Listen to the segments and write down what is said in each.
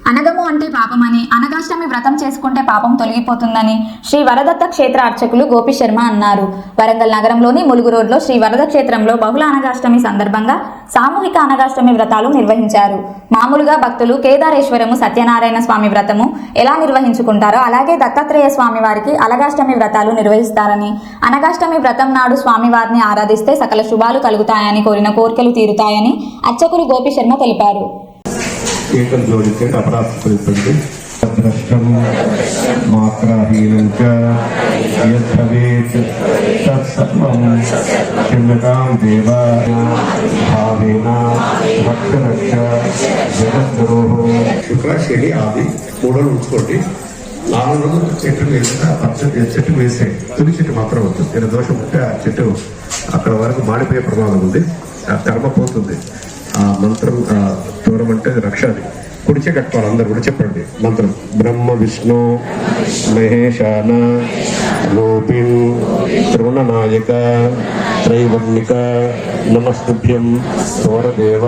అనగము అంటే పాపమని, అనగాష్టమి వ్రతం చేసుకుంటే పాపం తొలగిపోతుందని శ్రీ వరదత్త క్షేత్ర అర్చకులు గోపి శర్మ అన్నారు. వరంగల్ నగరంలోని ములుగు రోడ్లో శ్రీ వరద క్షేత్రంలో బహుళ అనగాష్టమి సందర్భంగా సామూహిక అనగాష్టమి వ్రతాలు నిర్వహించారు. మామూలుగా భక్తులు కేదారేశ్వరము సత్యనారాయణ స్వామి వ్రతము ఎలా నిర్వహించుకుంటారో అలాగే దత్తాత్రేయ స్వామి వారికి అనగాష్టమి వ్రతాలు నిర్వహిస్తారని, అనగాష్టమి వ్రతం నాడు స్వామివారిని ఆరాధిస్తే సకల శుభాలు కలుగుతాయని, కోరిన కోరికలు తీరుతాయని అర్చకులు గోపి శర్మ తెలిపారు. ఏకం జోడించే అపరాధపడుతుంది ద్రష్టం మాత్రాహీనం తత్సర్వం క్షమ్యతాం దేవ భావేన భక్తరక్ష జగద్గురో శుక్రాశేని ఆది 3 రోజులు ఉంచుకోండి. 4 రోజులు చెట్టు వేసిన పచ్చటి చెట్టు వేసే తొలి చెట్టు మాత్రం వస్తుంది. నేను దోషం ఉంటే ఆ చెట్టు అక్కడ వరకు మాడిపోయే ప్రమాదం ఉంది. ఆ కర్మ పోతుంది. ఆ మంత్రం దూరం అంటే రక్షాది కుడిచే కట్టుకోవాలి. అందరు కూడా చెప్పండి మంత్రం. బ్రహ్మ విష్ణు మహేశాన లోపిన్ త్రిగుణనాయక త్రైవర్ణిక నమస్తుభ్యం సౌరదేవ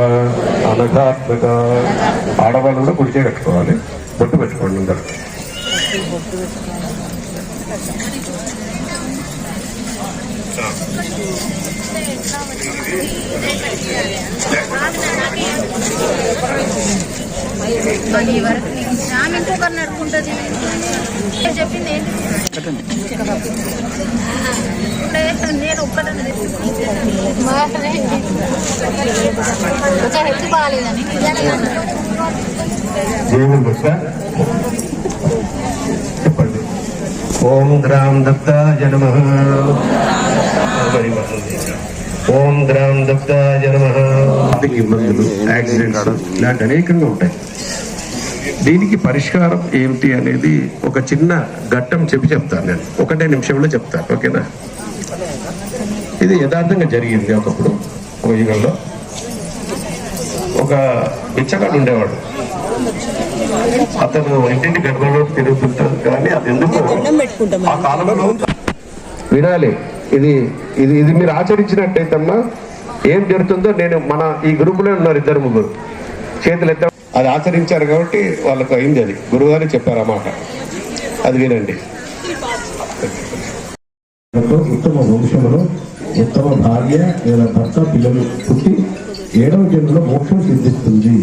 అనఘాత్మక. ఆడవాళ్ళు కూడా కుడిచే కట్టుకోవాలి. బొట్టు పెట్టుకోండి అందరు. ఇంకొకరు నడుపుకుంటుంది చెప్పింది నేను ఒక్కటని హెచ్చు బాగాలేదని చెప్పండి. ఓం గ్రాం దత్తాయ నమః. ఓం గ్రాం దత్తాయ నమః. ఇబ్బందులు, యాక్సిడెంట్స్ ఇలాంటి అనేకంగా ఉంటాయి. దీనికి పరిష్కారం ఏమిటి అనేది ఒక చిన్న ఘట్టం చెప్తాను. నేను 1 నిమిషంలో చెప్తాను. ఓకేనా? ఇది యథార్థంగా జరిగింది. ఒకప్పుడు ఒక యుగంలో ఒక బిచ్చగాడు ఉండేవాడు. అతను ఇంటింటి గర్భంలో తిరుగుతుంటాడు. కానీ అది ఎందుకు ఆ కాలంలో వినాలి. ఇది ఇది ఇది మీరు ఆచరించినట్టయితమ్మా ఏం జరుగుతుందో నేను మన ఈ గ్రూపులో ఉన్నారు 2-3 చేతులు ఎత్త అది ఆచరించారు కాబట్టి వాళ్ళకు అయింది. అది గురువు గారు చెప్పారు అన్నమాట. అది వినండి. ఉత్తమ వంశంలో ఉత్తమ భార్య లేదా భర్త పిల్లలు పుట్టి 7వ జన్మలో మోక్షం సిద్ధిస్తుంది.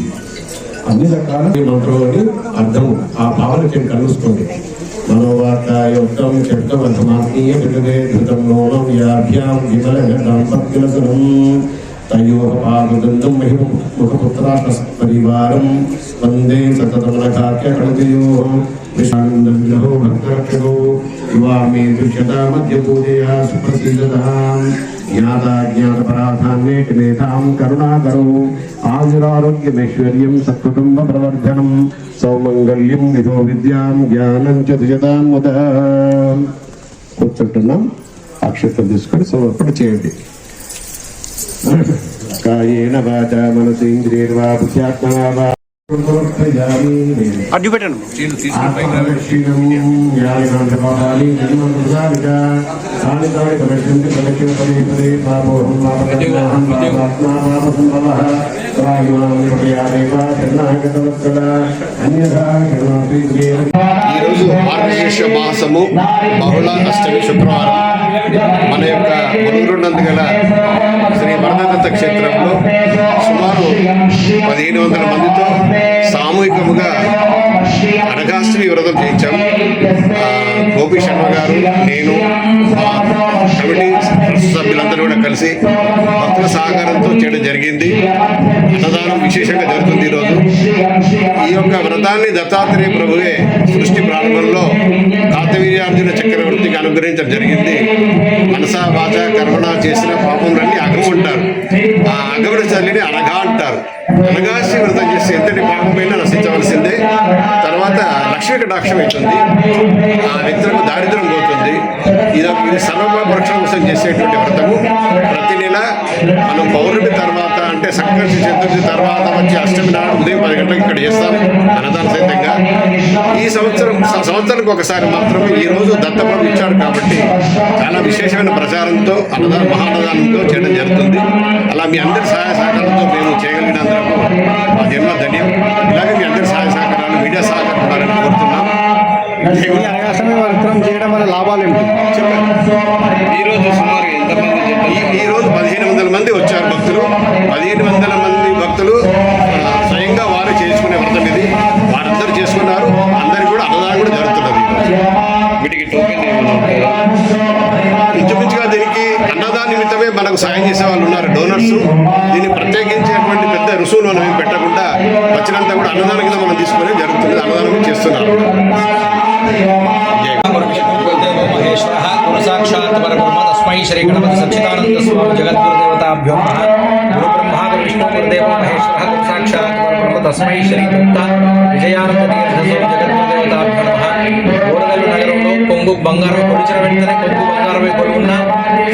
అన్ని రకాల మంత్రంలోని అర్థం ఆ భావన కలుసుకోండి. మనోవాకాయోక్తం చట్టం అర్థమాత్మీయ విలువే ధృతం నోనం యాభ్యాం విమలం తయో పాదగంధం ముఖపుత్రాక పరివారం వందే సతతమనకాఖ్యకళతయో విషానందవిగ్రహో భక్తరక్షకో యువామే దృశ్యతా మధ్య పూజయా సుప్రసీదతాం జ్ఞాతాజ్ఞాతపరాధాన్యేటి మేధాం కరుణాకరో ఆయురారోగ్యమైశ్వర్యం సత్కుటుంబ ప్రవర్ధనం సౌమంగళ్యం విధో విద్యాం జ్ఞానం చ దుజతాం ముద. కూర్చుంటున్నాం. అక్షతం తీసుకొని సమర్పణ చేయండి. కాయేన వాచా మనసేంద్రియర్వా బుద్ధ్యాత్మనా వా అడ్డు పెట్టండి. ఈరోజు మార్గశీర్ష మాసము బహుళ అష్టమి శుక్రవారం మన యొక్క ములుగురున్నందు గల శ్రీ వరదత్త క్షేత్రంలో సుమారు 1500 మందితో సామూహికముగా అనగాష్టమి వ్రతం చేయించాం. గోపి శర్మ గారు, నేను, మా కమిటీ సభ్యులందరూ కూడా కలిసి భక్తుల సహకారంతో చేయడం జరిగింది. అన్నదానం విశేషంగా జరుగుతుంది. ఈరోజు ఈ యొక్క వ్రతాన్ని దత్తాత్రేయ ప్రభువే సృష్టి ప్రారంభంలో కార్తవీర్యార్జున చక్రవర్తికి అనుగ్రహించడం జరిగింది. మనసా వాచ కర్మణ చేసిన పాపములన్నీ అగము అంటారు. ఆ అగముడి చల్లిని అనగా అంటారు. అనగాసి వ్రతం చేసి ఎంతటి పాపమైనా నశించవలసిందే. తర్వాత లక్ష్మీ కటాక్షం అవుతుంది. ఆ వ్యక్తులకు దారిద్ర్యం పోతుంది. ఇది సర్వపక్షం కోసం చేసేటువంటి వ్రతము. ప్రతి నెల మనం పౌర్ణమి తర్వాత అంటే సంకర్షి చతుర్థి తర్వాత వచ్చి అష్టమి నాడు ఉదయం 10 గంటలకు ఇక్కడ చేస్తాం అన్నదాన సహితంగా. ఈ సంవత్సరానికి ఒకసారి మాత్రమే ఈ రోజు దత్తప్రభు ఇచ్చాడు కాబట్టి చాలా విశేషమైన ప్రచారంతో మహాన్నదానంతో చేయడం జరుగుతుంది. అలా మీ అందరి సహాయ సహకారంతో మేము చేయగలిగినందుకు మా జన్మ ధన్యం. ఇలాగే మీ అందరి సహాయ సహకారాలు దేవుడు అనగాష్టమి వ్రతం చేయడం వల్ల లాభాలు ఏంటి? ఈరోజు సుమారు ఎంతమంది ఈరోజు 1500 మంది వచ్చారు భక్తులు. 1500 మంది భక్తులు స్వయంగా వారు చేసుకునే వ్రతం ఇది. వారందరూ చేసుకున్నారు. అందరికీ కూడా అన్నదానం కూడా జరుగుతున్నది. వీటికి టోకెన్ ఏమైనా ఉంటాయా? ఇంచుమించుగా దీనికి అన్నదాన నిమిత్తమే మనకు సాయం చేసే వాళ్ళు ఉన్నారు, డోనర్స్. దీన్ని ప్రత్యేకించేటువంటి పెద్ద రుసుములు మనం ఏం పెట్టకుండా వచ్చినంత కూడా అన్నదానం కింద మనం తీసుకునే జరుగుతుంది. అన్నదానం చేస్తున్నారు. మహేశ్వర గురు సాక్షాత్ పరబ్రహ్మ తస్మై శ్రీ గణపతి సచ్చిదానంద స్వామి జగద్గురుదేవతాభ్యో నమః. గురు బ్రహ్మ గురు విష్ణు గురుదేవ మహేశ్వర గురు సాక్షాత్ పరబ్రహ్మ తస్మై శ్రీ దత్త విజయానంద తీర్థ స్వామి జగద్గురుదేవతాభ్యో నమః. ఓరగల్లు నగరంలో కొంగు బంగారం కొలిచిన వెంటనే కొంగు బంగారమే కొలువున్న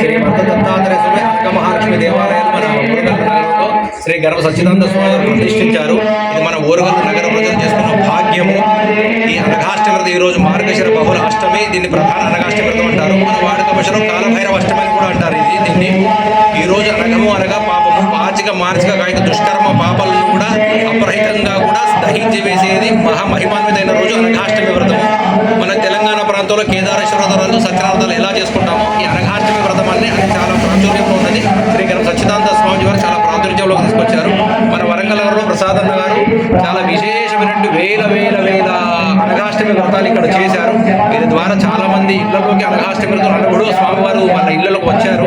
శ్రీ భర్త దత్తాత్రేయ స్వామి అక్క మహాలక్ష్మి దేవాలయం మన ఓరగల్లు నగరంలో శ్రీ గర్భ సచ్చిదానంద స్వామి ప్రతిష్ఠించారు. ఇది మన ఓరగల్లు నగర ప్రజలు చేసుకున్న భాగ్యము. ఈ అనఘాష్టమి వ్రతం ఈరోజు మార్గశిర బహుళ అష్టమి. దీన్ని ప్రధాన అనఘాష్టమి వ్రతం అంటారు. మన వాడుక భాషలో కాలభైరవ అష్టమి అని కూడా అంటారు. దీన్ని ఈ రోజు అనఘము అనగా పాపము, వాచిక మానసిక కాయిక దుష్కర్మ పాపాలను కూడా అప్రహితంగా కూడా దహించి వేసేది మహామహిమాన్వితైన రోజు అనఘాష్టమి వ్రతము. మన తెలంగాణ ప్రాంతంలో కేదారేశ్వర వ్రతాలు సత్యనారాయణాలు ఎలా చేసుకుంటామో ఈ అనఘాష్టమి వ్రతం అని అది చాలా ప్రాచుర్యంలో ఉన్నది. శ్రీ గణపతి సచ్చిదానంద స్వామి వారు చాలా ప్రాచుర్యంలోకి తీసుకొచ్చారు. మన వరంగల్ నగరంలో ప్రసాదన్న గారు చాలా విశేషమైనటువంటి వేల వేల వేల అనఘాష్టమి వ్రతాలు ఇక్కడ చేశారు. దీని ద్వారా చాలా మంది ఇళ్లలోకి అనఘాష్టమి వ్రతం అన్నప్పుడు స్వామివారు వాళ్ళ ఇళ్లలోకి వచ్చారు.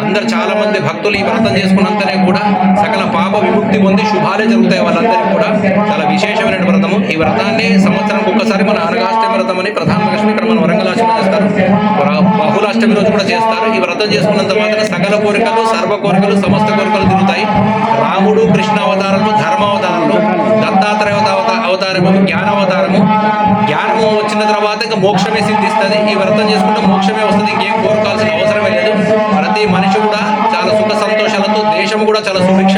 అందరు చాలా మంది భక్తులు ఈ వ్రతం చేసుకున్నంతనే కూడా సకల పాప విముక్తి పొంది శుభాలే జరుగుతాయి. వాళ్ళందరికీ కూడా చాలా విశేషమైన వ్రతము. ఈ వ్రతాన్ని సంవత్సరానికి ఒక్కసారి మన అనఘాష్టమి వ్రతం అని ప్రధాన లక్ష్మి ఇక్కడ మన వరంగల్ అష్టమి చేస్తారు. బహుళాష్టమి రోజు కూడా చేస్తారు. ఈ వ్రతం చేసుకున్నంత మాత్రం సకల కోరికలు సర్వ కోరికలు సమస్త కోరికలు తిరుగుతాయి. రాముడు కృష్ణ అవతారంలో ధర్మావతారంలో దత్తాత్రేయ అవతారము జ్ఞానావతారము. జ్ఞానము వచ్చిన తర్వాత ఇంకా మోక్షమే సిద్ధిస్తుంది. ఈ వ్రతం చేసుకుంటే మోక్షమే వస్తుంది. ఇంకేం కోరుకోవాల్సిన అవసరమే లేదు. ప్రతి మనిషి కూడా చాలా సుఖ సంతోషాలతో, దేశం కూడా చాలా సుభిక్ష